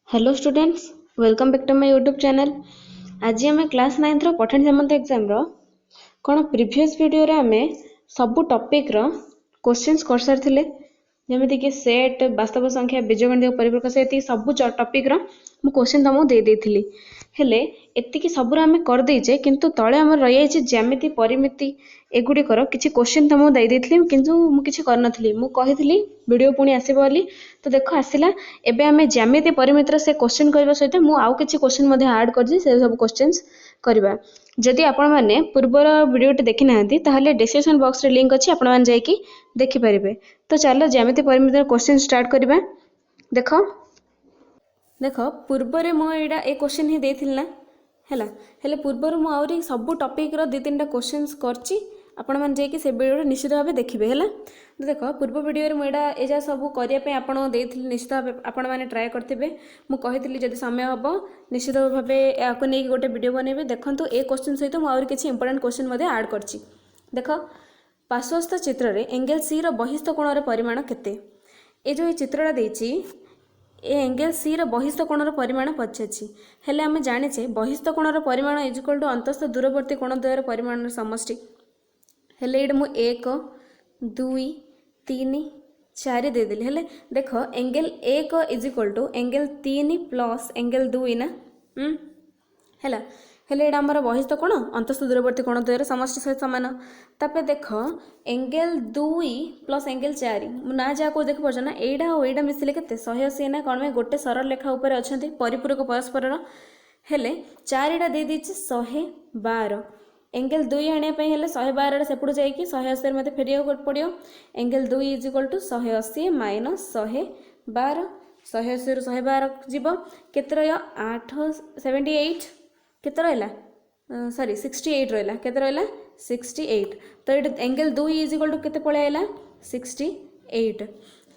Hello students, welcome back to my YouTube channel. आज आम class 9 Pathani Samanta exam कौन previous video रे आमे सबु टॉपिक रो क्वेश्चंस कर सारथिले, जेमिति कि सेट, वास्तव संख्या, बीजगणित परिपूरक से सब टॉपिक रो मु क्वेश्चन तुमको दे देथिली। हेले एतिकी सबुरा आमे कर देइचे, किंतु तळे हमर रहि जाइचे ज्यामिति, परिमिति एगुड़िकर किसी क्वेश्चन तुमको दे देथिली, किंतु मु किछि कर नथिली। मु कहिथिली वीडियो पुणी आसीबो बोली, तो देखो आसिला। एबे आमे ज्यामिति परिमितिर से क्वेश्चन करबा सहित मु आउ किछि क्वेश्चन मध्ये ऐड करछि, से सब क्वेश्चंस करबा। जदि आपण माने पूर्वर वीडियोटी देखि नाहंती ताहले डिस्क्रिप्शन बॉक्स रे लिंक अछि, आपण मान जाइकी देखि परिबे। तो चलो ज्यामिति परिमितिर क्वेश्चन स्टार्ट करबा। देखो देखो पूर्वर मु एडा ए क्वेश्चन ही देथिल ना, हैला हेले पूर्वर मु आउरी सब टॉपिक रो 2-3टा क्वेश्चंस करछि, आपण मान जाइकी से वीडियो निश्चित भाव देखिबे। हैला तो देखो पूर्व वीडियो रे मुझा एजा सब करने आपड़ देती, निश्चित भाव आपण मैंने ट्राए करते। मुझे कही जब समय हम निश्चित भाव या नहीं गोटे वीडियो बनइबे। देखो ए क्वेश्चन सहित मुझे किसी इंपोर्टेंट क्वेश्चन ऐड कर। देख पार्श्वस्थ चित्र रे एंगल सी रो बहिस्थ कोणर परिमाण केते। ए जो चित्रटा देछि ए एंगल सी रो बहिस्थ कोणर परिमाण पचाछि। हेले आमे जानिछे बहिस्थ कोणर परिमाण इज इक्वल टू अंतस्थ दूरवर्ती कोण द्वयर परिमाण समष्टि। हेले एड मु 1 2 3 4 देदेली। हेले देख angle 1 is equal to angle 3 plus angle 2 ना। हैला हेले एडा हमर बहिस्थ कोण अंतस्थ दूरवर्ती कोण द्वयर समष्टि सहित समान। तापर देख एंगल 2 प्लस एंगल 4 ना जा को देख परछ ना, एडा और एडा मिसिले केते 180 ना। कोन में गोटे सरल रेखा ऊपर अछंती परिपूरक परस्पर रो। हेले 4 टा दे दिछि 112। एंगल 2 आने हेले 112 सेपटू जाइए 180 मत फेरिया पड़ो। Angle 2 is equal to 180 minus 112। 180 रु 112 जीव केते रहियो 8 78 केते रहला, सॉरी 68 रहला। केते रहला 68। तो ये एंगल 2 इज इक्वल टू केते पळे आइला 68।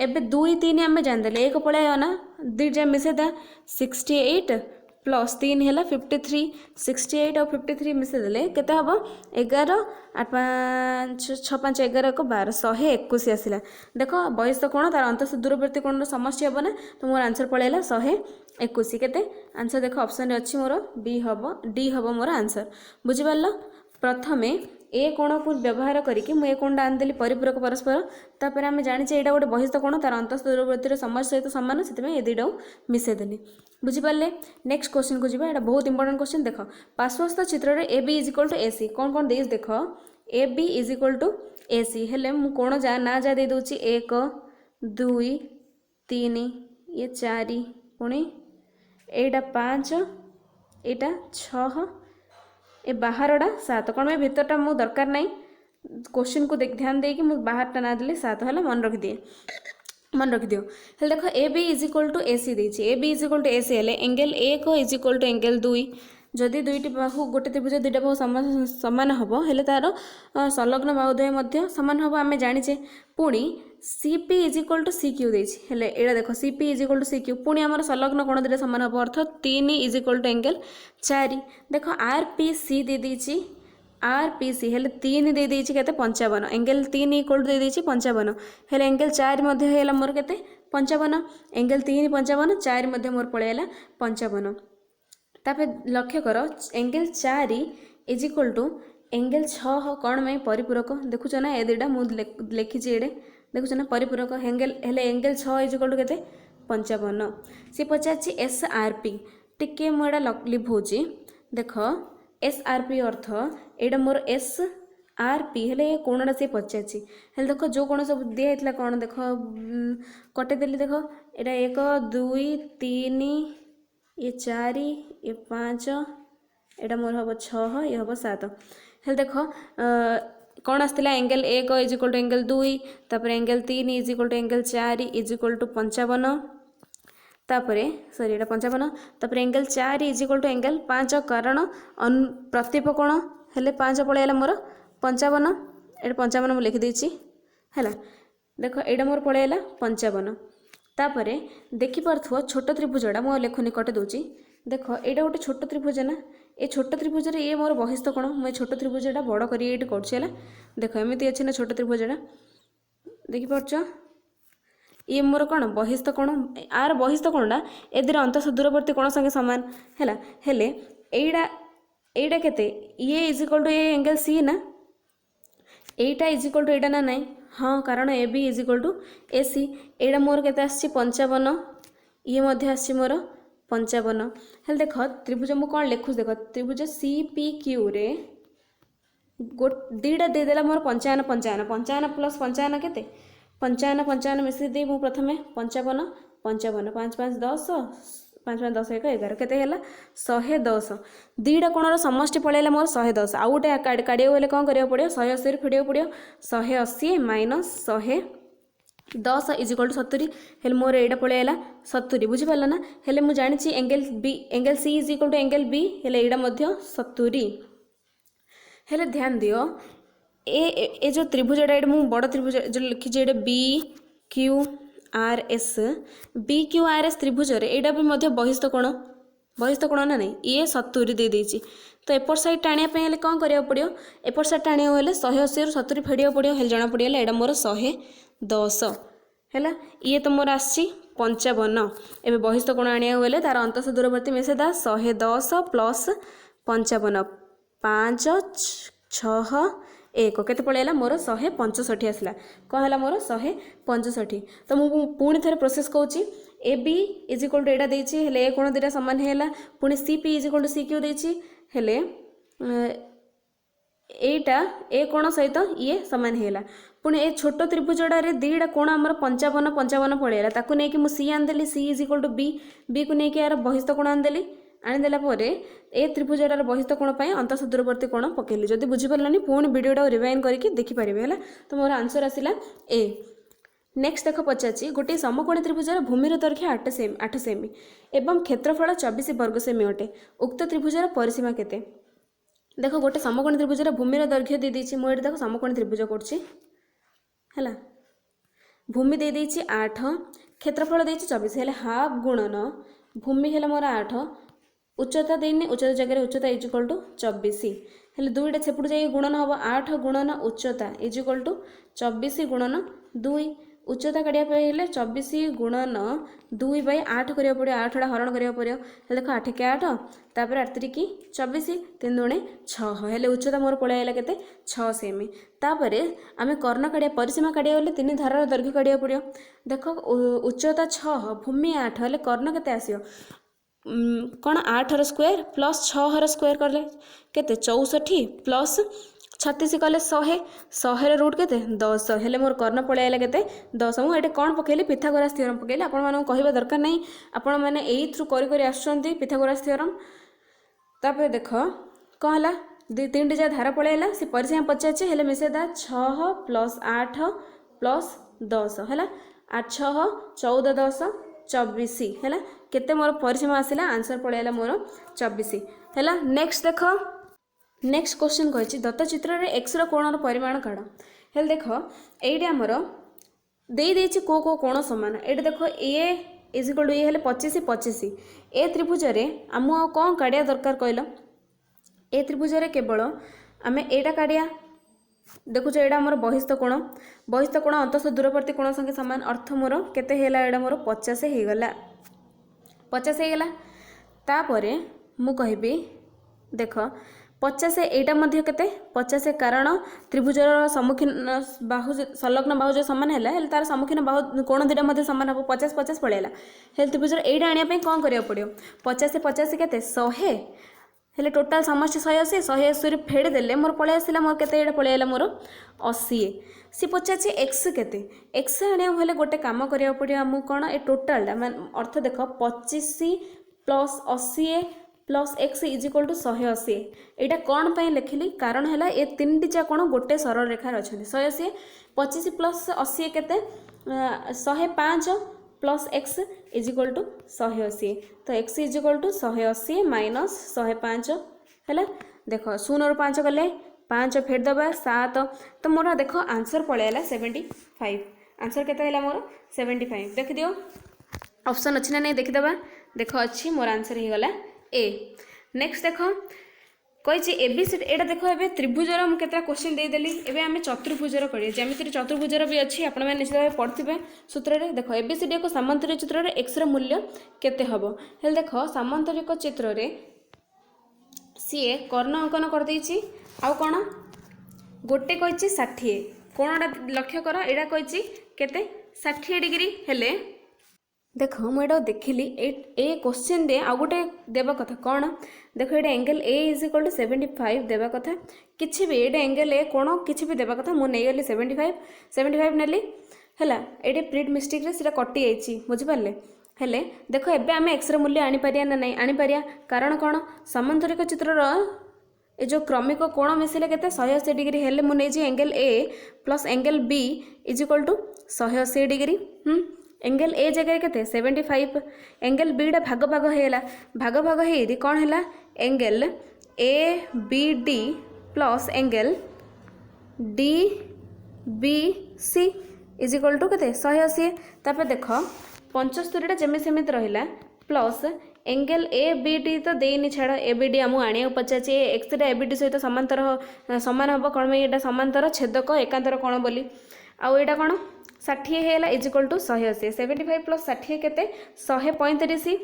एबे 2 3 आमे जान देले, एक पळे आयो ना, दी जे मिसेदा 68 प्लस 3 है 53। 68 और 53 मिसे देले केते हबो 11 8 5 6 5 11 को 12 121 आसिला। देखो बहिस्थ कोण तार अंतस्थ दूरवर्ती कोण समष्टि हबो ना, तो मोर आंसर पळेला 121। केते आंसर देखो ऑप्शन रे अछि मोर बी हबो, डी हबो मोर आंसर। बुझि पारलो। प्रथमे ए कोण को व्यवहार करिके मु ए कोणटा आनदेली परिपूरक परस्पर। तापर आमे जानिचे एटा गोटे बहिस्थ कोण तार अंतस्थ दूरवर्ती समष्टि सहित समान, सेतिमे ए दुइटा मिसे देली। बुझी पारले। नेक्स्ट क्वेश्चन को जीवा, एटा बहुत इंपोर्टेंट क्वेश्चन। देखो पार्श्वस्थ चित्र रे A B is equal to A C कोन कोन देइस। देखो A B is equal to A C हेले मु कोण जा ना जा दे दोची 1 2 3 ये 4 पुणी एटा 5 एटा 6 ए बाहरटा 7। कौन मैं भीतरटा मु दरकार नहीं, क्वेश्चन को ध्यान देकी मु बाहरटा ना देले 7 है। मन रख दिए, मन रख दियो। हेले देखो A B is equal to A C देछि। A B is equal to A C हेले angle 1 is equal to angle 2। जदि दुईटी बाहु गोटे त्रिभुज दुईटा बाहु समान हम हेले तार संलग्न बाहुद्वय मध्य समान हम आमे जानिचे। पुणी C P is equal to C Q देछि। हेले एडा देखो C P is equal to C Q, पुणी आमर संलग्न कोण दुईटा समान हम, अर्थात 3 इज इक्वल टू एंगल 4। देखो आर पी सी दे देछि, आर पी सी हेले 3 दे देछि केते 55। एंगल 3 इक्वल टू दे देछि 55 हेले एंगल 4 मध्ये हेला मोर केते 55। एंगल 3 55 4 मध्ये मोर पळेला 55। तापर लक्ष्य कर angle 4 is equal to angle 6 कोण में परिपूरक। देखुछ ना ए दुइटा मु लिखिछि एडे, देखुछ ना परिपूरक एंगल हेले एंगल 6 इज इक्वल टू केते 55। सी पचाछि एस आर पी टिके मु एडा लिखौछि। देखो एस आर पी अर्थ एडा मोर एस आर पी हेले कोणटा से पचाछि। हेले देखो जो कोण सब दिया हेतला कोण देखो कटे देली। देखो एडा 1 2 3 ये 4 ये 5 एडा मोर हबो 6 ये हबो 7। हेले देखो कौन आसला angle 1 is equal to angle 2, तापर angle 3 is equal to angle 4 is equal to 55। तापरे सॉरी एटा 55। तापर angle 4 is equal to angle 5 कारण प्रतिप कोण हेले 5 पळेला मोर 55। एटा 55 मु लिखि देछि हैला। देखो एटा मोर पळेला 55। तापरे देखि परथुव छोट त्रिभुजडा मु लेखुनी कटे दोछि। देखो एटा गोटे छोट त्रिभुज ना, ए छोट त्रिभुज रे ए मोर बहिस्थ कोण, मैं छोट त्रिभुजडा बड़ करी एटी करछि हैला। देखो एमिति अछि ना छोट त्रिभुजडा, देखि परछ ये मोर कौन बहिस्थ कोण आर बहिस्थ कोणटा एदिर अंतस्थ दूरवर्ती कोण संगे समान है हेले एटा केते ये is equal to A angle C ना एटा इज इक्वल टू एटा ना नहीं हाँ कारण A B is equal to A C एटा मोर केते आछि 55 ये मध्य आछि मोर 55 हेले देख त्रिभुज मु कौन लिखुस देख त्रिभुज सी पी क्यू रे दीटा देदेला मोर 55 55 55 प्लस 55 केते 55 55 मिसी दे मु प्रथमे 55 55 5 5 10 5 5 10 1 11 केते हैला 110 दीटा कोणर समष्टि पळेला मोर 110 आउ गोटे काढियो बेले कोन करियो पड़ियो 180 रे फेडियो पड़ियो 180 माइनस 110 इज इक्वल टू 70 हेले मोर एटा पळेला 70 बुझि पारला ना हेले मु जानिछि angle C is equal to angle B हेले एटा मध्य 70 हेले ध्यान दियो ए जो त्रिभुज मु बड़ त्रिभुज जो लिखी एटा B Q R S B Q R S त्रिभुज एटा भी मध्य बहिस्थ कोण ना नहीं ये 70 दे देछि तो एपर साइड टाणिया पे हेले कोन करिया पड़ियो एपर साइड टाणिया हेले 180 रु 70 फेडिया पड़ियो हेले जणा पड़ियला एटा मोर 110 हैला ये तो मोर आछि 55 एबे बहिस्थ कोण आनिया हेले तार अंतस्थ दूरवर्ती मिसेदा 110 प्लस 55 5 6 1 केते पळेला मोर 165 आसला कौन है मोर 165 तो मु पुणी थे प्रोसेस कहूँ A B is equal to एटा देछि हेले ए कोण दुटा समान हैला पुणी C P is equal to C Q देछि हेले एटा ए कोण सहित ये समान हैला पुणी ए छोट त्रिभुजटा रे दीटा कोण हमर 55 55 पळेला ताकू नै कि मु सी आनदेली C is equal to B B को नै कि यार बहिस्थ कोण आनदेली आनीदेला ए त्रिभुजटार बहिस्थ कोण पर अंतस्थ दूरवर्ती कोण पकेली जदि बुझीपारानी पुणी वीडियोटा रिवाइंड करके देखिपारे है तो मोर आंसर आसला ए नेक्स्ट देख पचार गोटे समकोणी त्रिभुजर भूमिर दैर्घ्य 8 सेमी एवं क्षेत्रफल 24 वर्ग सेमी अटे उक्त त्रिभुजर परिसीमा केते देख गोटे समकोणी त्रिभुजर भूमिर दैर्घ्य दे देछि मु एठी देख समकोणी त्रिभुज करछि हैला भूमि दे देछि 8 क्षेत्रफल देछि 24 हेले हाफ गुणन भूमि हेला मोर 8 उच्चता देनी उच्चता जगह उच्चता इज इक्वल टू 24 हेले दुईटा सेपट जाए गुणन हम 8 गुणन उच्चता इज इक्वल टू 24 गुणन 2 उच्चता काढ़िया हेले 24 गुणन 2 बाई 8 करिया पड़ियो 8 हरण करिया पड़ियो देख 8 के 8 तापर 8 3 की 24 3 दूणे 6 हेले उच्चता मोर पळाइला केते 6 सेमी तापर आमे कर्ण काढ़िया परिसीमा काढ़िया हेले 3 धारार दैर्घ्य काढ़िया पड़ियो देख उच्चता 6 भूमि 8 हेले कर्ण केते आसियो कौन 8 स्क्वायर प्लस 6 स्क्वायर कले केते 64 प्लस 36 कले 100 रूट केते 10 हेले मोर कर्ण पळाइला केते 10 मु एटे कोन पकेली पिथागोरस थ्योरम पकेली आपण माने कहबा दरकार नहीं आपण माने एई थ्रू करी करी आछंती पिथागोरस थ्योरम तापर देख कोन हला तीन जा धारा पळाइला से परिसीमा पचाचे हेले मिसेदा 6 प्लस 8 प्लस 10 हला 8 6 14 10 24 है केते मोर परिसीमा आसिला आंसर पड़ेगा मोर 24 है नेक्स्ट देख नेक्स्ट क्वेश्चन कही दत्त चित्र रे एक्स कोणर परिमाण काढ़ हेल देख ये आमर देदेछि को कोण समान ये देख ए इज इक्वल टू ए हेले 25 25 ए त्रिभुज आम कौन काढ़िया दरकार कहल ए त्रिभुज केवल आम एटा काढ़िया देखुच एटा आमर बहिस्थ कोण अंतस्थ दूरवर्ती कोण संगे समान अर्थ मोर केते हेला एटा मोर 50 हो गला 50 हो गला तापरे मु कहबी देख 50 एटा मध्य केते 50 कारण त्रिभुजर सम्मुखीन बाहु संलग्न बाहु जो समान है तार सम्मुखीन बाहु कोण दुटा मध्य समान हम 50 50 पड़ेगा हेल्थ त्रिभुजर एटा आनिया पे कोन करिया पड़ियो 50 50 केते 100 हेले टोटाल समस्त 180 180 फेड़ देले मोर पळे आसिला मोर केते एटा पळे आला मोर 80 सी पचाछि एक्स केते एक्स आनिया हेले गोटे काम करिया पड़ियो हम कोन ए टोटाल अर्थ देख 25 plus 80 plus x is equal to 180 एटा कौन पे लिखिली कारण है ये तीन टी कोण गोटे सरल रेखार अच्छा 180 25 प्लस 80 केते 105 plus x is equal to 180 तो x is equal to 180 minus 105 है देख 0 रु 5 गले 5 फेर दबा 7 तो मोर देख आंसर पळेला 75 आंसर केते हला मोर 75 देख दियो ऑप्शन अच्छी ना नहीं देखिदबा देख अच्छी मोर आंसर ही गला ए नेक्स्ट देख कही एबीसीडी एटा देख ए त्रिभुजर मुझे केतटा क्वेश्चन देदेली एवं आम चतुर्भुजर करिए जेमिति चतुर्भुजर भी अच्छी आपण मैंने निश्चित भाव पढ़ते सूत्र में देख एबीसीडी एक सामांतरिक चित्र में एक्स मूल्य केते हबो हेल देख सामांतरिक चित्र में सीए कर्ण अंकन कर देछि आउ कोन गोटे कही 60 कोणटा लक्ष्य कर एटा कही केते 60 डिग्री हेले देख मुझे देखिली ए क्वेश्चन दे आ गोटे देवा कथा कौन देख ये angle A is equal to 75 देवा कथा किसी भी ये एंगल ए कोण किसी भी देवा कथा मुझे गली 75 नेली है ये प्रिंट मिस्टेक रे सीटा कटि जाइए बुझिपारे हेले देख एबे आम एक्स मूल्य आनीपर ना नहीं आनीपर कारण कौन सामांतरिक चित्रर ये जो क्रमिक कोण मिसिले केते 180 डिग्री हेले मु नहीं angle A plus angle B is equal to 180 degree angle A जगह केते 75 एंगल बी टा भाग भाग हेला भाग भाग हेरी कौन है angle A B D plus angle D B C is equal to केते 180 तापर देख 75 जमी सेमित रहिला plus angle A B D तो देनी छाड़ ए बी डी आमको आने पचारे एक्सटा ए बी डी सहित समांतर सामान हम कौन ये समांतर छेदक एकांतर कौन बोली आउ यहाँ कौन 60 है इज इक्वल टू 180 75 प्लस 60 केते 135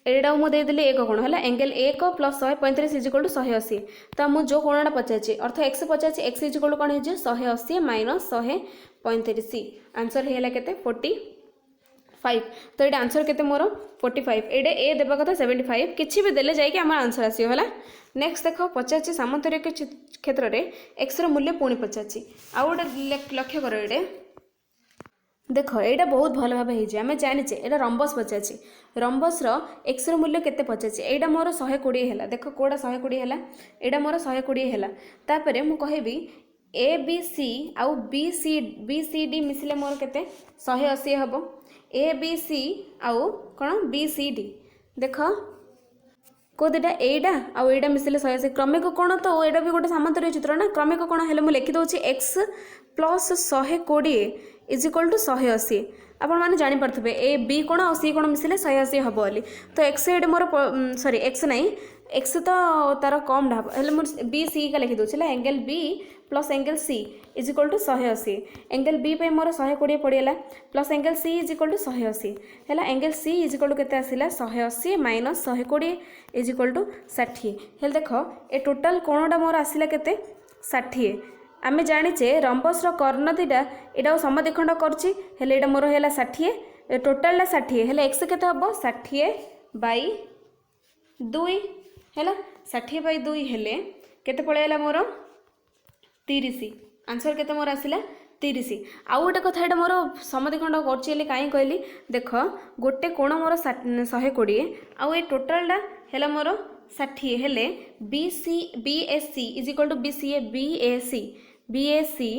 एटा मुझे देदेली एक कोण है एंगल एक प्लस 135 इज इक्वल टू 180 तो मुझे जो कोणटा पचारे अर्थ एक्स पचारे एक्स इज इक्वल टू कौन है 180 माइनस 135 आंसर है केते 45 तो ये आंसर केते मोर 45 एडे ए देवा कथा 75 किसी भी देले जाइए आम आंसर आसो है नेक्स्ट देख पचार सामांतरिक क्षेत्र में एक्स मूल्य पुणी पचार आउ गोटे लक्ष्य कर ये देख यहाँ बहुत भल भाव आम जाचे यहाँ रंबस पचार रंबस एक्स मूल्य केते पचार यहाँ मोर 120 है देख कौटा 120 है यहाँ मोर 120 है तापर मुझे कहबी ए बी सी आउ बी सी डी मिसिले मोर केते 180 हम ए बी सी आउ कौन बी सी डी देख को दुटा एटा आउ एटा मिसिले 180 क्रमिक कोण तो एटा भी गोटे सामांतरिक चित्र ना क्रमिक कोण हेले मु लिखि दउछि x plus 120 is equal to 180 आपण माने जानि परथबे ए बी कोण और सी कोण मिसिले 180 हबो बोली तो एक्स एड मोर सॉरी एक्स नहीं एक्स तो तार कम ढाब हेले मु बी सी का लिखि दउछि angle B plus angle C is equal to 180 angle B पे मोर 120 पड़ेगा plus angle C is equal to 180 है angle C is equal to केते आसिला 180 माइनस 120 इज इक्वल टू 60 हेले देख ए टोटाल कोणटा मोर आसिला केते 60 आमे जानिचे रंबस कर्ण दुटा यहाँ समद्विखंड करुच्ची हेले एटा मोर है 60 टोटाल 60 हेले एक्स केते हबो 60 बाई 2 है 60 बाई 2 हेले केते पळेला मोर 30 आंसर केते मोर आसिला 30 आउ गोटे कथा यहाँ मोर समद्विखंड करुच्ची कहीं कहली देख गोटे कोण मोर 120 आउ ये टोटालटा है मोर 60 हेले B C B S C is equal to B C A B A C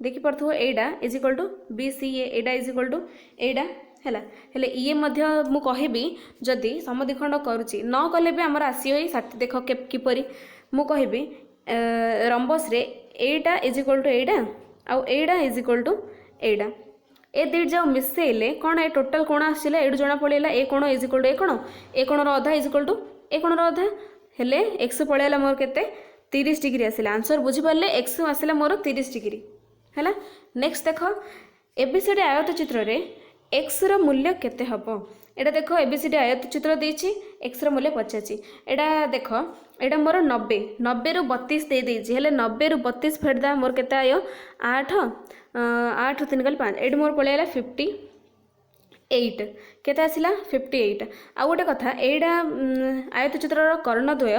देखी पार्थो एटा is equal to B C एटा इज इक्वल टू एटा है हेले ये मध्य मु कहबी जदि समद्विखंड करुच्ची न कले भी आमर आसी 60 देख किपरि मु कहबी रंबस रे एटा इज इक्वल टू एटा आउ एटा इज इक्वल टू एटा ए दुईट जाओ मिसेले कौन ए टोटाल कोण आसला एटू जना पड़ेगा ए कोण इज इक्वल टू ए कोणर अधा इज इक्वल टू ए कोणर अधा हेले एक्स पड़ेगा मोर केते 30 डिग्री आसला आंसर बुझिपारे एक्स आसला मोर 30 डिग्री है नेक्स्ट देख एबीसीडी आयत चित्र रे एक्स रो मूल्य केते हबो एटा देख एबीसीडी आयत चित्र देछि एक्स रो मूल्य 85 एटा देख एटा मोर 90 रु 32 दे देछि हेले 90 रु 32 फेडदा मोर केते आयो 8 3 गल 5 एट मोर पळेला 58 केते आसिला 58 आ गोटे कथा एटा आयत चित्र कर्णद्वय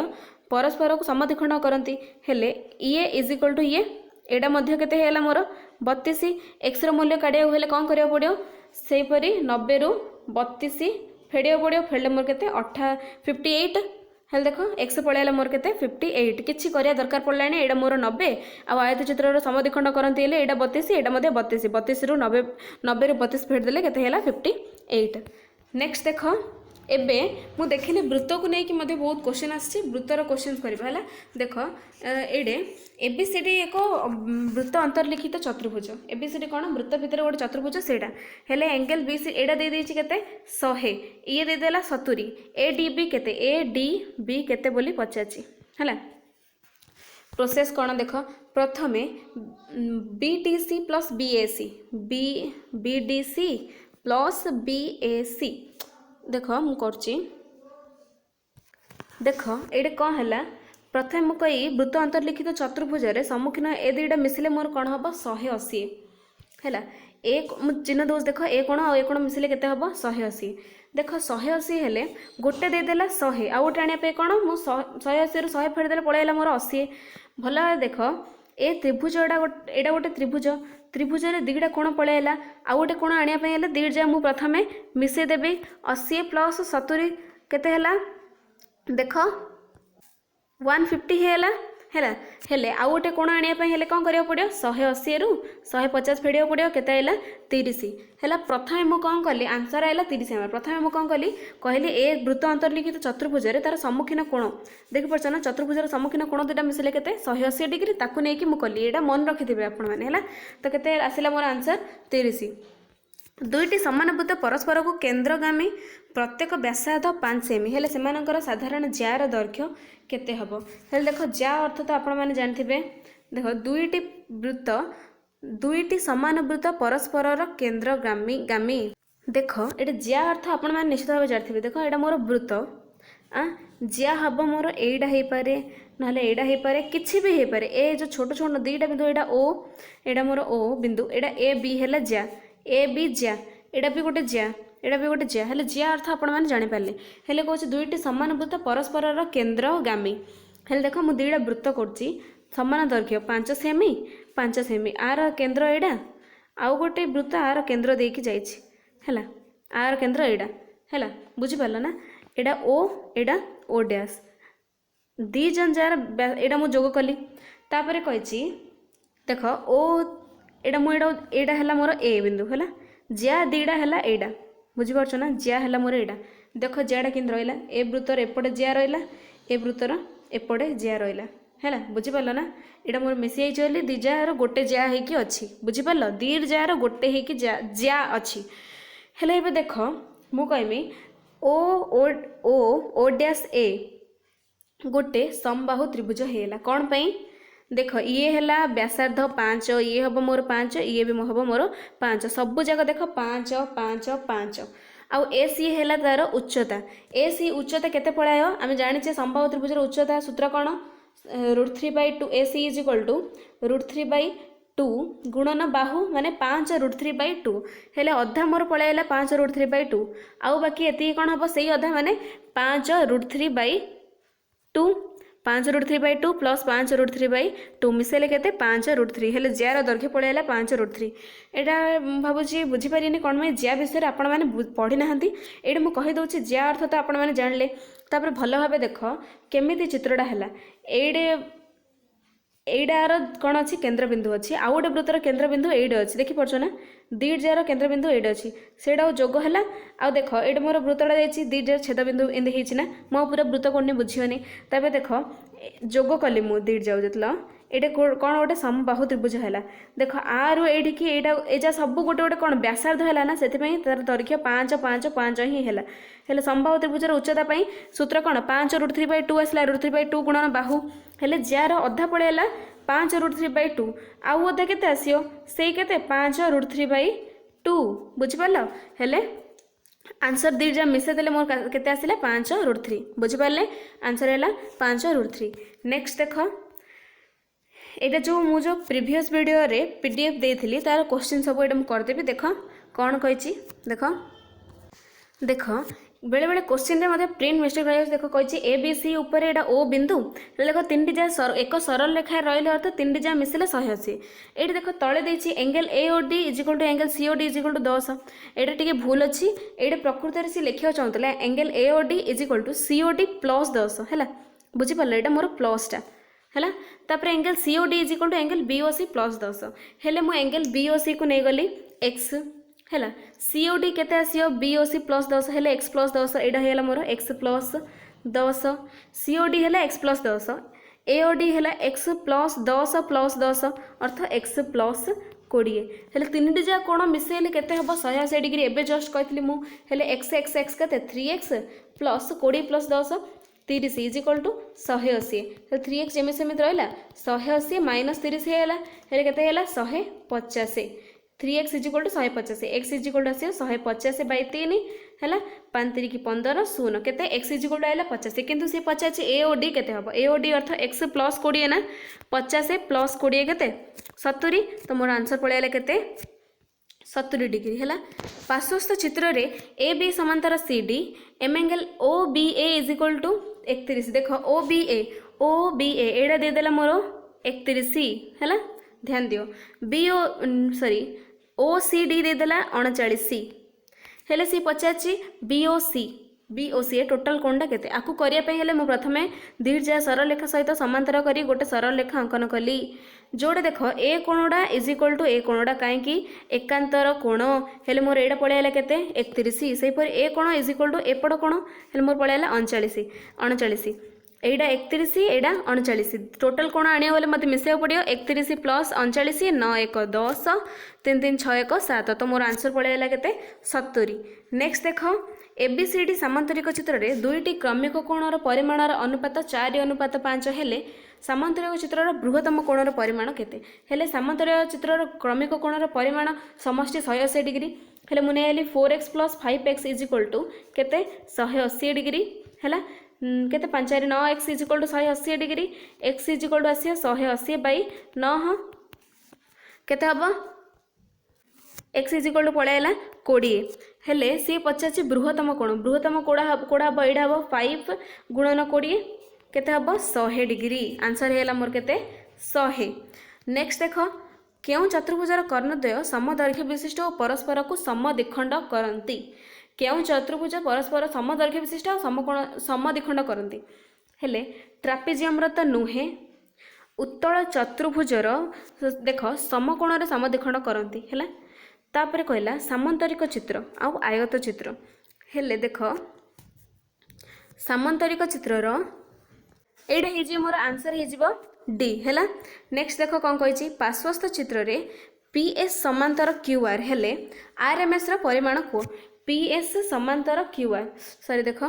परस्पर को समद्विखंड करती हेले ये इज इक्वल टू ये एटा मध्य केते हैला मोर 32 एक्स रो मूल्य काढिया हेले कोन करिया पड़ियो सेपरी 90 रु 32 फेडिया पड़ियो फेडले मोर केते 58 हेल देख एक्स पळेला मोर केते 58 किछि करिया दरकार पड़लानी एटा मोर 90 आ आयत चित्र रो समद्विखंड करती हेले एटा 32 एटा मध्य 32 रु 90 रु 32 फेड देले केते हैला 58 नेक्स्ट देख एबे मु देखिली वृत्त को लेकिन बहुत क्वेश्चन आसी वृत्तर क्वेश्चन करवा है देख एडे एबीसीडी एक वृत्त अंतर्लिखित चतुर्भुज एबीसीडी कौन वृत्त भितर गोटे चतुर्भुज सेटा हेले एंगल बी सी एडा दे देछि केते 100 ये दे देला 70 ए डी बी केते ए डी बी केते बोली पचाची हैला प्रोसेस कौन देख प्रथमे BDC plus BAC BDC plus BAC देख मु करची देख ये कौन है प्रथम मु कही वृत्त अंतर्लिखित चतुर्भुज सम्मुखीन ए दुईटा मिसिले मोर कौन हम 180 है एक चिन्ह दौर देख ए कोण आ कोण मिसिले केते हम 180 देख 180 हेले गोटे देदेला 100 आउ गोटे आने कौन मुझे 180 100 फेरदेले पलैला मोर 80 भल देख ए त्रिभुज एटा गोटे त्रिभुज त्रिभुज रे दुईटा कोण पलैला आउ गोटे कोण आने दुईटा मुझे प्रथम मिसई देवी 80 प्लस 70 केते हैला देख 150 है हेले आउ गोटे कोण आने कौन करा पड़ो 180 रु 150 फेड़ा पड़ो केते आइला 30 है प्रथम मुझे कौन कली आंसर आइला 30 प्रथम मुझे कौन कली कहली ए वृत्त अंतर्लिखित चतुर्भुज तार सम्मुखीन कोण देख पार्छ ना चतुर्भुजर सम्मुखीन कोण दुटा मिसिले केते 180 डिग्री ताकू नहीं कि मुझे यहाँ मन रखिथे आपण मैंने तो केते आसिला मोर आंसर 30 दुईटी समानुभूत परस्पर को केन्द्रगामी प्रत्येक व्यासार्ध 5 सेमी हेले सेमानकर साधारण ज्यार दैर्घ्य केते हबो हेले देखो ज्या अर्थ तो आपण माने जानथिबे देखो दुईटी वृत्त दुईटी समानुभूत परस्पर केन्द्रगामी गामी देखो एटा ज्या अर्थ आपण माने निश्चित भाव जानथिबे देखो एटा मोर वृत्त ज्या हबो मोर एइडा हे पारे नहले एइडा हे पारे किछि भी हे पारे ए जो छोट छोट दुईटा बिंदु एटा ओ एटा मोर ओ बिंदु एटा ए बी हेला ज्या ए बी ज्या एटा भी गोटे ज्या एटा भी गोटे ज्या हेले ज्या अर्थ आपण माने जानि पारले हेले कहूँ दुईटी समानुभूत परस्पर केन्द्रगामी हेले देख मु दुईटा वृत्त करछि समान दैर्घ्य 5 सेमी आर केन्द्र एडा आउ गोटे वृत्त आर केन्द्र देकी जाइछि हैला आर केन्द्र एडा हैला बुझि पारला ना एडा ओ डैश दी जन जार एडा मु जोग कली तापरे कहिछि देख ओ एडा मु एडा हैला मोर ए बिंदु हैला ज्या दीडा हैला एडा बुझी पारछ ना ज्या हैला मोर एडा देख ज्याडा किन रहिला ए वृत्तर एपटे ज्या रहिला ए वृत्तर एपटे ज्या रहिला हैला बुझी पारल ना एडा मोर मिसी आइछ बोली दी जार गोटे ज्या हेकी अछि बुझी पारल दी जार गोटे हेकी ज्या अछि हेले एबे देख मु कहमी ओ ओ ओ ओ डैश ए गोटे समबाहु त्रिभुज हेला कौन पई देख ये है व्यासार्ध 5 ये हम मोर 5 ये भी हम मोर 5 सबू जगह देख 5 5 5 आउ ए सी है तार उच्चता ए सी उच्चता केते पड़ाय आम जाने समबाहु त्रिभुजर उच्चता सूत्र कौन √3/2 ए सी इज इक्वल टू √3/2 गुणन बाहु माने 5√3/2 हेले अधा मोर पड़ाइला 5√3/2 आउ बाकी एति कौन हम से अधा माने 5√3/2 5√3/2 प्लस 5√3/2 मिसेले केते 5√3 हेले ज्यार दैर्घ्य पड़ाइला 5√3 एटा भाबुची बुझी पारिनी कौन मैं ज्या विषय आपण माने पढ़ी नाहंती एडे मु कहि दउची ज्या अर्थ तो आपण माने जानले तापर भल भाबे देख केमिति चित्रटा हैला एइडार कौन अच्छी केन्द्रबिंदु अच्छी आउ गोटे वृत्तर केन्द्रबिंदु एइडे अच्छी देखी पार्छ ना दी जार केन्द्रबिंदु एइडे अच्छी सेटा जोग है आउ देख ये मोर वृत्तटा जाइए दी जार छेदबिंदु एंदी होना मो पूरा वृत्त कौन बुझीनी तबे देख जोग कली मु दी जाऊ जितल ये कौन गोटे समबाहु त्रिभुज है देख आरु एठी कि एजा सब गोटे गोटे कौन व्यासार्ध है ना से तार दैर्घ्य 5 5 5 ही है हेले समबाहु त्रिभुजर उच्चता पाई सूत्र कौन 5√3/2 आसला √3/2 गुणन बाहु हेले जार अधा पड़ेगा 5√3/2 आउ अधा केते आसियो से केते 5√3/2 बुझिपारल हेले आंसर दी जा मिसे देले मोर केते आसिला 5√3 बुझिपारले आंसर हैला 5√3 नेक्स्ट देख एटा जो प्रीवियस वीडियो रे पीडीएफ देइथिली तार क्वेश्चन सब एटा मु कर देबी देख कौन कहिची देख बेले बेले क्वेश्चन रे मते प्रिंट मिस्टेक रही देख कहिची ए बी सी ऊपर एटा ओ बिंदु देख तीनटी जा एक सरल रेखा रहिले अर्थ तीनटी जा मिसिले 180 एटी देख तळे देछि angle A O D is equal to angle C O D is equal to 10 एटा टिके भूल अछि एटा प्रकृति रे सी लिखियो चाहतले angle A O D is equal to C O D plus 10 हैला बुझी परले एटा मोर प्लस टा हैला तापर angle C O D is equal to angle B O C plus 10 हेले मु एंगल बी ओ सी को नै गली x है सीओडी केते आसियो बीओसी प्लस 10 हेले एक्स प्लस 10 एटा हेला मोर एक्स प्लस 10 सीओडी हेला एक्स प्लस 10 एओडी हेला एक्स प्लस 10 अर्थ एक्स प्लस 20 हेले तीनटी जा कोण मिसेले केते हबो 180 डिग्री एबे जस्ट कहतली मु हेले एक्स एक्स एक्स केते 3x plus 20 plus 10 30 is equal to 180 हेले 3x जेमे सेमित रहला 180 माइनस 30 हेला हेले केते हेला 150 3x is equal to 150 x is equal to आसी 150 बाय 3 हैला 5 3 की 15 शून्य केते x इज इक्वल टू आइला 50 किंतु से 50 ए ओ डी केते हबो ए ओ डी अर्थ x प्लस 20 ना 50 प्लस 20 केते 70 तो मोर आंसर पळेला केते 70 डिग्री हैला पार्श्वस्थ चित्र रे ए बी समांतर C D M angle O B A is equal to 31 देखो ओ बी ए एडा दे देला मोर 31 सी हैला ध्यान दियो बी ओ सॉरी ओ सी डी दे देला 39 सी हेले सी पचाची बीओसी ए टोटल कोणटा केते आकु करिया पई हेले मु प्रथमे दीर्घ सरल रेखा सहित समांतर करी गोटे सरल रेखा अंकन कली जोड़े देख ए कोणडा इज इक्वल टू ए कोणडा काहे कि एकांतर कोण हेले मोर एडा पळेला केते 31 सेही पर ए कोण इज इक्वल टू एपड कोण हेले मोर पळेला 39 एटा 31 एटा 39 टोटल कोण आनिया बोले मत मिसेव पड़ियो 31 प्लस 39 9 1 10 3 3 6 1 7 तो मोर आंसर पड़ेगा केते 70 नेक्स्ट देख एबीसीडी सामांतरिक चित्र रे दुईटी क्रमिक कोणर परिमाणर अनुपात 4:5 हेले सामांतरिक चित्रर बृहत्तम कोणर परिमाण केते हेले सामांतरिक चित्रर क्रमिक कोणर परिमाण समष्टि 180 डिग्री हेले मुने आली 4x plus 5x is equal to केते 180 डिग्री हैला केते 5 9 x is equal to 180 degree x is equal to आसी 180 बाई 9 केते हबो x इज इक्वल टू पळेला 20 हेले सी 50 बृहत्तम कोड़ा हबो एडा हबो 5 गुणन 20 केते हबो 100 डिग्री आंसर हेला मोर केते 100 नेक्स्ट देखो केउ चतुर्भुजर कर्णद्वय समदैर्घ्य विशिष्ट और परस्पर को समद्विखंड करंती केउ चतुर्भुज परस्पर समदैर्घ्य विशिष्ट और समद्विखंड करंती हेले ट्रापेजियम तो नुहे उत्तल चतुर्भुजर देख समकोण रे समद्विखंड करंती हैला तापर कहला सामांतरिक चित्र आउ आयत चित्र हेले देख सामांतरिक चित्रर एडा हे जे मोर आंसर हे जिवो डी हैला नेक्स्ट देख कौन कही पार्श्वस्थ चित्र रे पीएस समांतर क्यूआर हेले आरएमएस र परिमाण को पीएस समांतर क्यूआर सॉरी देख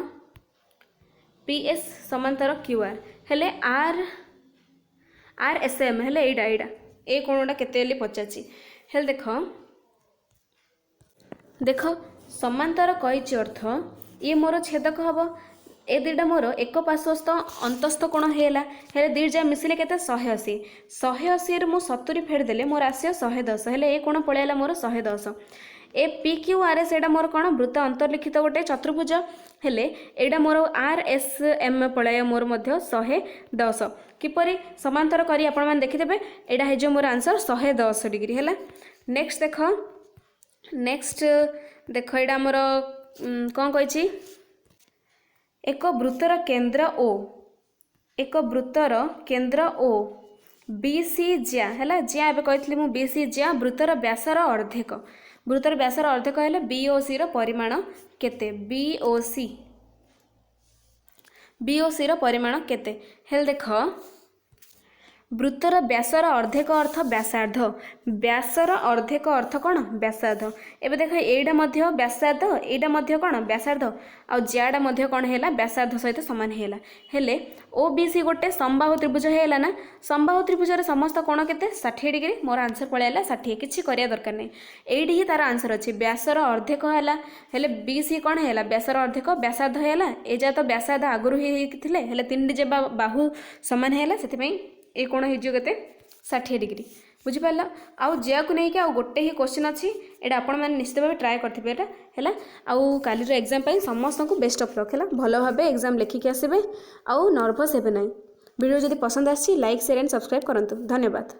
पीएस समांतर क्यूआर हेले आर एस एम हेले एडा ए कोणटा केते ले पचाची हेले देख समांतर कही अर्थ ये मोर छेदक हम ए दुटा मोर एक पार्श्वस्थ अंतस्थ कोण है हेले दुईजा मिसिले केते 180 रे मु 70 फेरदेले मोर आसियो 110 हेले ए कोण पळेला मोर 110 A P Q R S एटा मोर कोण वृत्त अंतर्लिखित गोटे चतुर्भुज हेले एटा मोर आर एस एम पळाय मोर मध्य 110 किपरि समांतर करी आपण मान देखिदेबे एटा हे जे मोर आंसर 110 डिग्री हैला नेक्स्ट देख एटा मोर कोन कहिछि एक वृत्तर केंद्र ओ बीसी ज्या हैला ज्या एबे कहथली मु बीसी ज्या वृत्तर व्यासर अर्धेक हेले बीओसी रो परिमाण केते बीओसी रो परिमाण केते हेल देख वृत्तर व्यासर अर्धेक अर्थ व्यासर अर्धेक अर्थ कौन व्यासार्ध एबे देख एटा मध्य व्यासार्ध एटा मध्य कौन व्यासार्ध आ ज्याडा मध्य कौन हैला व्यासार्ध सहित समान हैला हेले ओबीसी गोटे समबाहु त्रिभुज हैला ना समबाहु त्रिभुजर समस्त कोण केते 60 डिग्री मोर आंसर पळेला 60 किछि करिया दरकार नै एडी ही तार आंसर अछि व्यासर अर्धेक हैला हेले बीसी कौन हैला व्यासर अर्धेक व्यासार्ध हैला ए जा तो व्यासार्ध आगुरु ही थिले हेले तीनडी जे बाहु समान हैला सेति पई ए कोण हिजो केते 60 डिग्री बुझी पाला आउ जिया को नहीं कि आउ गोटे ही क्वेश्चन अच्छी एटा आपण माने निश्चित भाव ट्राए करथिबे एटा हैला आउ काली रो एग्जाम पई समस्त को बेस्ट ऑफ लक हैला भलो भाबे एग्जाम लेखि के आसीबे आउ नर्वस हेबे नै वीडियो जदि पसंद आछि लाइक शेयर एंड सब्सक्राइब करंतु धन्यवाद।